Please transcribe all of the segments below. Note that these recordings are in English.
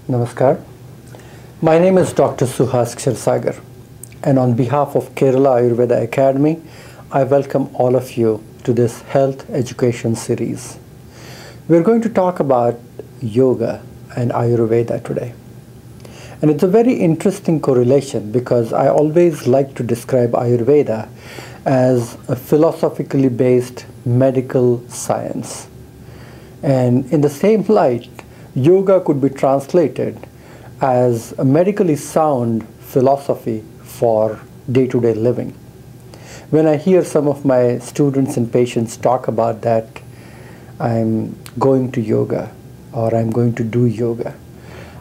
Namaskar. My name is Dr. Suhas Kshirosagar, and on behalf of Kerala Ayurveda Academy, I welcome all of you to this health education series. We're going to talk about yoga and Ayurveda today. And it's a very interesting correlation because I always like to describe Ayurveda as a philosophically based medical science. And in the same light, yoga could be translated as a medically sound philosophy for day-to-day living. When I hear some of my students and patients talk about that, I'm going to yoga or I'm going to do yoga,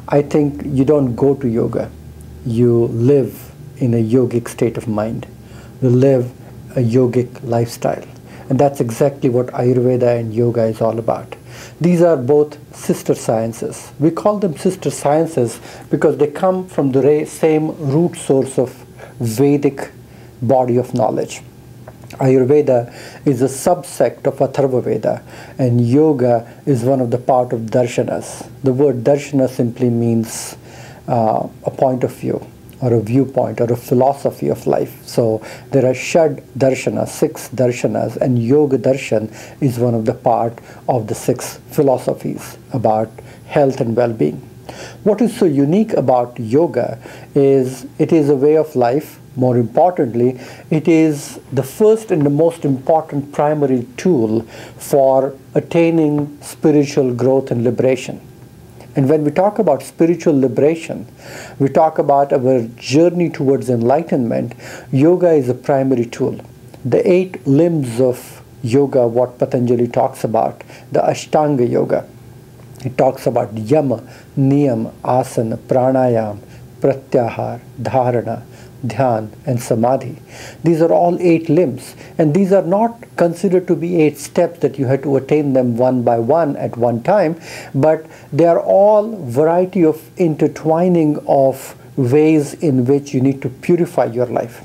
I think you don't go to yoga. You live in a yogic state of mind. You live a yogic lifestyle. And that's exactly what Ayurveda and yoga is all about. These are both sister sciences. We call them sister sciences because they come from the same root source of Vedic body of knowledge. Ayurveda is a subsect of Atharva Veda, and yoga is one of the part of darshanas. The word darshana simply means a point of view, or a viewpoint, or a philosophy of life. So there are Shad Darshanas, 6 darshanas, and Yoga Darshan is one of the part of the 6 philosophies about health and well-being. What is so unique about yoga is it is a way of life. More importantly, it is the first and the most important primary tool for attaining spiritual growth and liberation. And when we talk about spiritual liberation, we talk about our journey towards enlightenment. Yoga is a primary tool. The 8 limbs of yoga, what Patanjali talks about, the Ashtanga yoga. It talks about yama, niyam, asana, pranayam, pratyahar, dharana, dhyan, and samadhi. These are all 8 limbs, and these are not considered to be 8 steps that you have to attain them one by one at one time, but they are all variety of intertwining of ways in which you need to purify your life.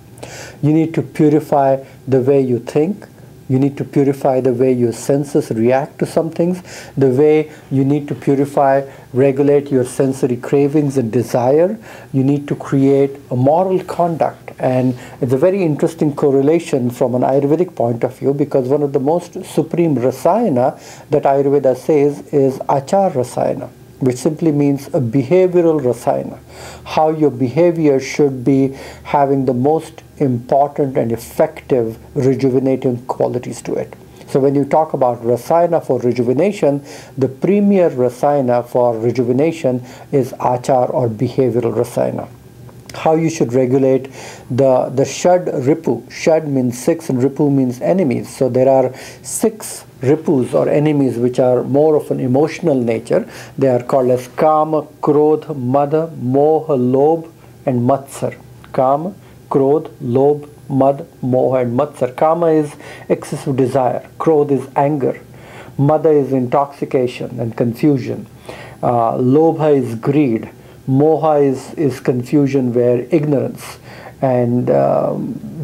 You need to purify the way you think. You need to purify the way your senses react to some things, the way you need to purify, regulate your sensory cravings and desire. You need to create a moral conduct. And it's a very interesting correlation from an Ayurvedic point of view, because one of the most supreme rasayana that Ayurveda says is achar rasayana, which simply means a behavioral rasayana. How your behavior should be having the most important and effective rejuvenating qualities to it. So when you talk about rasayana for rejuvenation, the premier rasayana for rejuvenation is achar or behavioral rasayana. How you should regulate the Shad Ripu. Shad means 6 and Ripu means enemies. So there are 6 Ripus or enemies which are more of an emotional nature. They are called as Kama, Krodh, Mada, Moha, Lobh, and Matsar. Kama, Krodh, Lobh, Mad, Moha, and Matsar. Kama is excessive desire. Krodh is anger. Mada is intoxication and confusion. Lobha is greed. Moha is confusion, where ignorance and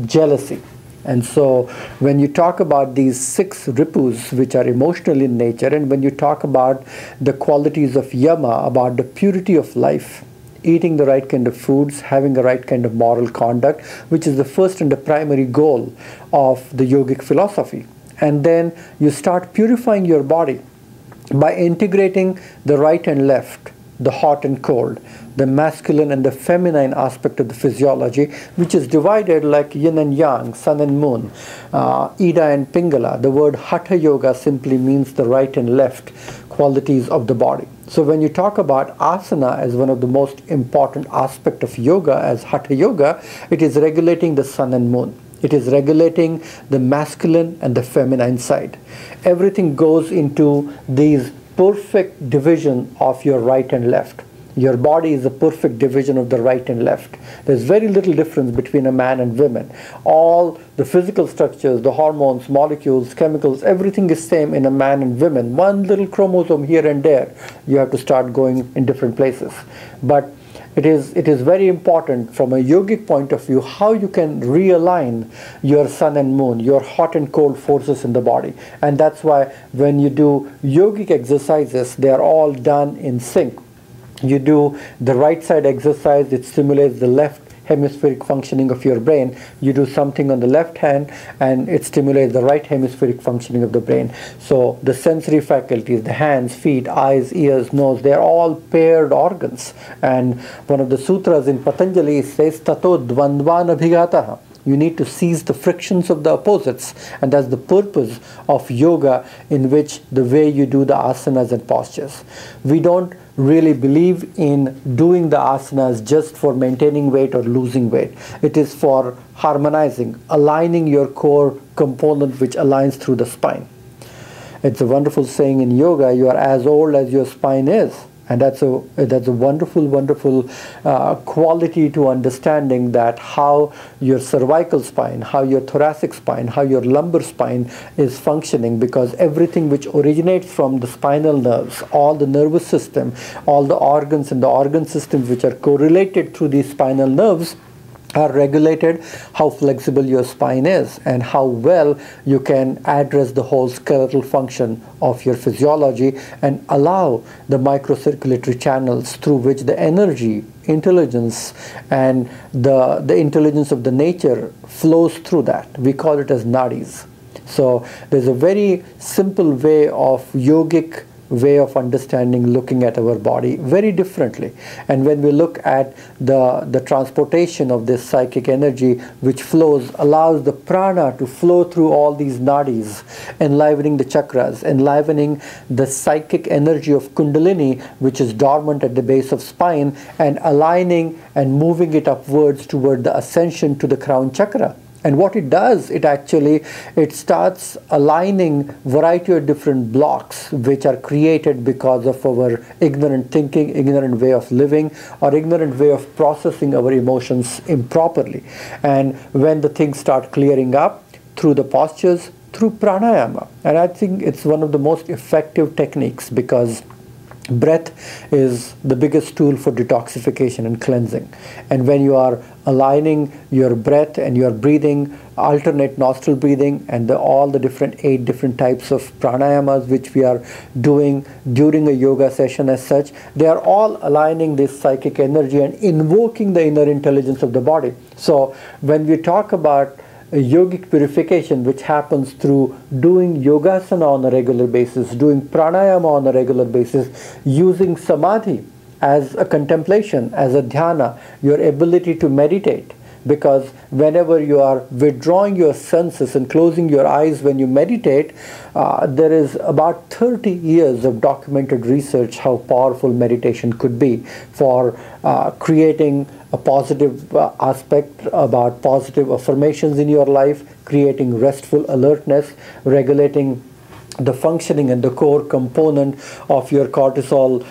jealousy. And so when you talk about these 6 ripus which are emotional in nature, and when you talk about the qualities of yama, about the purity of life, eating the right kind of foods, having the right kind of moral conduct, which is the first and the primary goal of the yogic philosophy. And then you start purifying your body by integrating the right and left, the hot and cold, the masculine and the feminine aspect of the physiology, which is divided like yin and yang, sun and moon, Ida and Pingala. The word Hatha Yoga simply means the right and left qualities of the body. So when you talk about asana as one of the most important aspect of yoga, as Hatha Yoga, it is regulating the sun and moon. It is regulating the masculine and the feminine side. Everything goes into these perfect division of your right and left. Your body is a perfect division of the right and left. There's very little difference between a man and women. All the physical structures, the hormones, molecules, chemicals, everything is same in a man and women. One little chromosome here and there, you have to start going in different places. But it is very important from a yogic point of view how you can realign your sun and moon, your hot and cold forces in the body. And that's why when you do yogic exercises, they are all done in sync. You do the right side exercise, it stimulates the left hemispheric functioning of your brain. You do something on the left hand and it stimulates the right hemispheric functioning of the brain. So the sensory faculties, the hands, feet, eyes, ears, nose, they're all paired organs. And one of the sutras in Patanjali says, Tato dvandvan abhigataha. You need to seize the frictions of the opposites, and that's the purpose of yoga, in which the way you do the asanas and postures. We don't really believe in doing the asanas just for maintaining weight or losing weight. It is for harmonizing, aligning your core component which aligns through the spine. It's a wonderful saying in yoga, you are as old as your spine is. And that's a wonderful quality to understanding that how your cervical spine, how your thoracic spine, how your lumbar spine is functioning, because everything which originates from the spinal nerves, all the nervous system, all the organs and the organ systems which are correlated through these spinal nerves are regulated how flexible your spine is and how well you can address the whole skeletal function of your physiology and allow the microcirculatory channels through which the energy, intelligence, and the intelligence of the nature flows through that. We call it as nadis. So there's a very simple way of yogic way of understanding, looking at our body very differently. And when we look at the transportation of this psychic energy which flows, allows the prana to flow through all these nadis, enlivening the chakras, enlivening the psychic energy of kundalini which is dormant at the base of spine, and aligning and moving it upwards toward the ascension to the crown chakra. And what it does, it starts aligning variety of different blocks which are created because of our ignorant thinking, ignorant way of living, or ignorant way of processing our emotions improperly. And when the things start clearing up through the postures, through pranayama. And I think it's one of the most effective techniques, because breath is the biggest tool for detoxification and cleansing. And when you are aligning your breath and your breathing, alternate nostril breathing, and all the 8 different types of pranayamas which we are doing during a yoga session as such, they are all aligning this psychic energy and invoking the inner intelligence of the body. So when we talk about a yogic purification which happens through doing yogasana on a regular basis, doing pranayama on a regular basis, using samadhi as a contemplation, as a dhyana, your ability to meditate. Because whenever you are withdrawing your senses and closing your eyes when you meditate, there is about 30 years of documented research how powerful meditation could be for creating a positive aspect, about positive affirmations in your life, creating restful alertness, regulating the functioning and the core component of your cortisol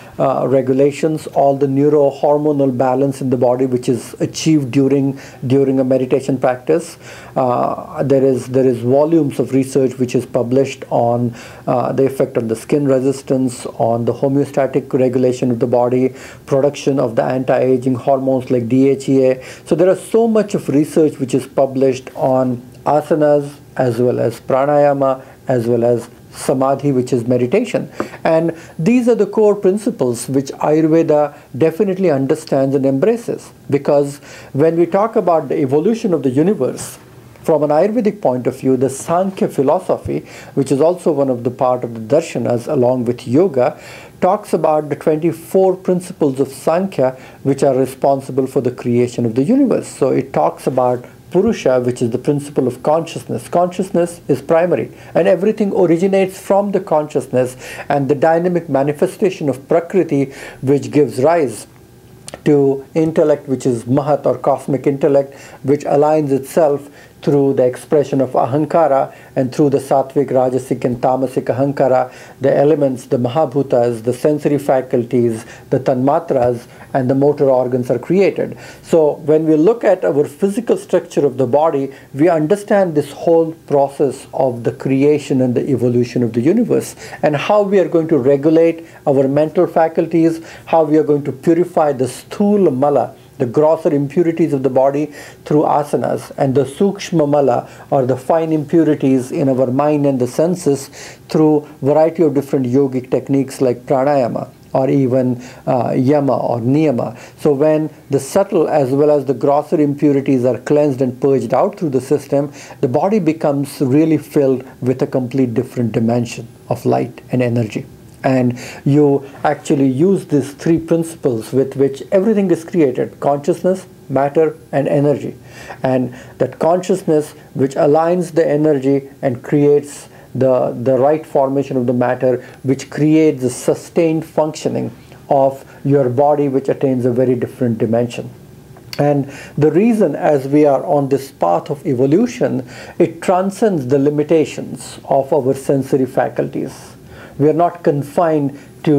regulations, all the neurohormonal balance in the body which is achieved during a meditation practice. There is volumes of research which is published on the effect on the skin resistance, on the homeostatic regulation of the body, production of the anti-aging hormones like DHEA. So there is so much of research which is published on asanas as well as pranayama as well as samadhi, which is meditation. And these are the core principles which Ayurveda definitely understands and embraces. Because when we talk about the evolution of the universe, from an Ayurvedic point of view, the Sankhya philosophy, which is also one of the part of the darshanas along with yoga, talks about the 24 principles of Sankhya which are responsible for the creation of the universe. So it talks about Purusha, which is the principle of consciousness. Consciousness is primary, and everything originates from the consciousness and the dynamic manifestation of Prakriti, which gives rise to intellect, which is Mahat or cosmic intellect, which aligns itself through the expression of Ahankara, and through the Sattvic, Rajasic and Tamasic Ahankara, the elements, the Mahabhutas, the sensory faculties, the Tanmatras, and the motor organs are created. So when we look at our physical structure of the body, we understand this whole process of the creation and the evolution of the universe, and how we are going to regulate our mental faculties, how we are going to purify the sthula mala, the grosser impurities of the body, through asanas, and the sukshma mala, or the fine impurities in our mind and the senses, through variety of different yogic techniques like pranayama. or even yama or niyama. So when the subtle as well as the grosser impurities are cleansed and purged out through the system, the body becomes really filled with a complete different dimension of light and energy. And you actually use these three principles with which everything is created: consciousness, matter, and energy. And that consciousness which aligns the energy and creates the right formation of the matter, which creates the sustained functioning of your body, which attains a very different dimension. And the reason, as we are on this path of evolution, it transcends the limitations of our sensory faculties. We are not confined to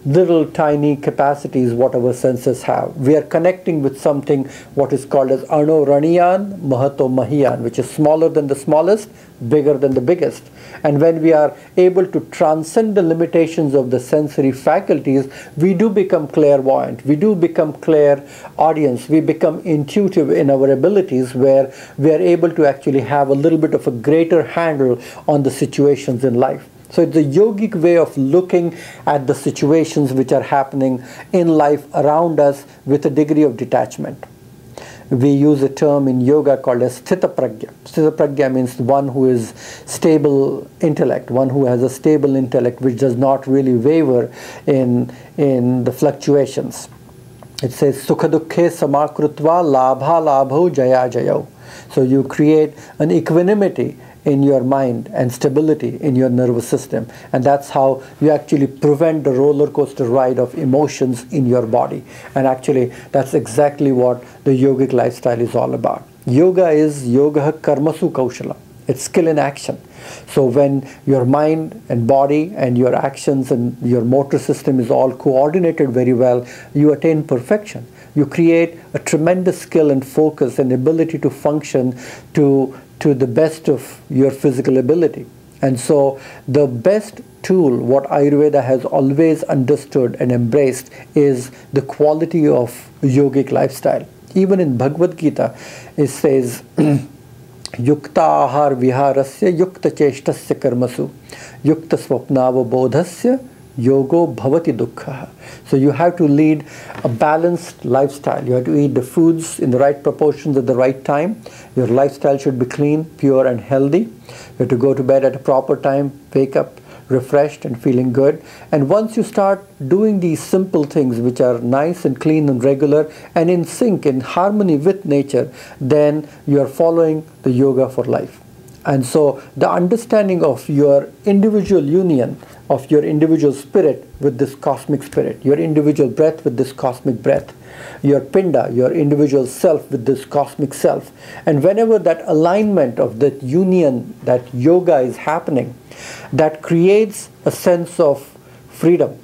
little tiny capacities what our senses have. We are connecting with something what is called as Ano Raniyan, Mahato Mahiyan, which is smaller than the smallest, bigger than the biggest. And when we are able to transcend the limitations of the sensory faculties, we do become clairvoyant, we do become clairaudience, we become intuitive in our abilities, where we are able to actually have a little bit of a greater handle on the situations in life. So it's a yogic way of looking at the situations which are happening in life around us with a degree of detachment. We use a term in yoga called as Sthita Pragya. Sthita Pragya means one who is stable intellect, one who has a stable intellect which does not really waver in the fluctuations. It says Sukha Dukkhe Samakrutva Labha Labho Jaya Jayo. So you create an equanimity in your mind and stability in your nervous system, and that's how you actually prevent the roller coaster ride of emotions in your body. And actually that's exactly what the yogic lifestyle is all about. Yoga is yoga karmasu kaushala. It's skill in action. So when your mind and body and your actions and your motor system is all coordinated very well, you attain perfection. You create a tremendous skill and focus and ability to function to the best of your physical ability. And so the best tool what Ayurveda has always understood and embraced is the quality of yogic lifestyle. Even in Bhagavad Gita it says Yukta ahar viharasya yukta cheshtasya karmasu yukta swapnava bodhasya yogo bhavati dukkha. So you have to lead a balanced lifestyle. You have to eat the foods in the right proportions at the right time. Your lifestyle should be clean, pure and healthy. You have to go to bed at a proper time, wake up refreshed and feeling good. And once you start doing these simple things which are nice and clean and regular and in sync, in harmony with nature, then you are following the yoga for life. And so the understanding of your individual union, of your individual spirit with this cosmic spirit, your individual breath with this cosmic breath, your pinda, your individual self with this cosmic self. And whenever that alignment of that union, that yoga is happening, that creates a sense of freedom,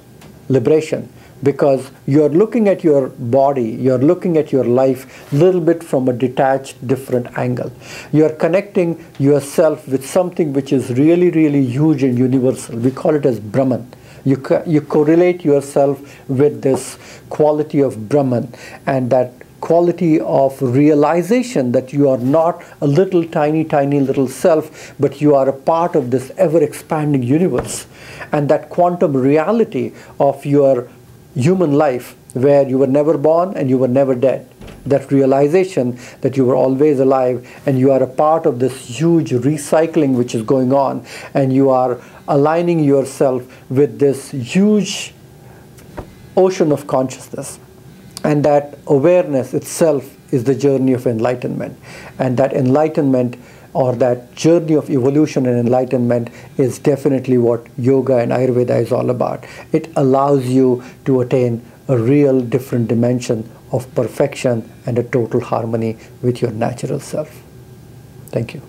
liberation, because you're looking at your body, you're looking at your life a little bit from a detached, different angle. You're connecting yourself with something which is really, really huge and universal. We call it as Brahman. You correlate yourself with this quality of Brahman, and that quality of realization that you are not a little tiny little self, but you are a part of this ever-expanding universe. And that quantum reality of your human life, where you were never born and you were never dead. That realization that you were always alive and you are a part of this huge recycling which is going on, and you are aligning yourself with this huge ocean of consciousness. And that awareness itself is the journey of enlightenment. And that enlightenment, or that journey of evolution and enlightenment, is definitely what yoga and Ayurveda is all about. It allows you to attain a real different dimension of perfection and a total harmony with your natural self. Thank you.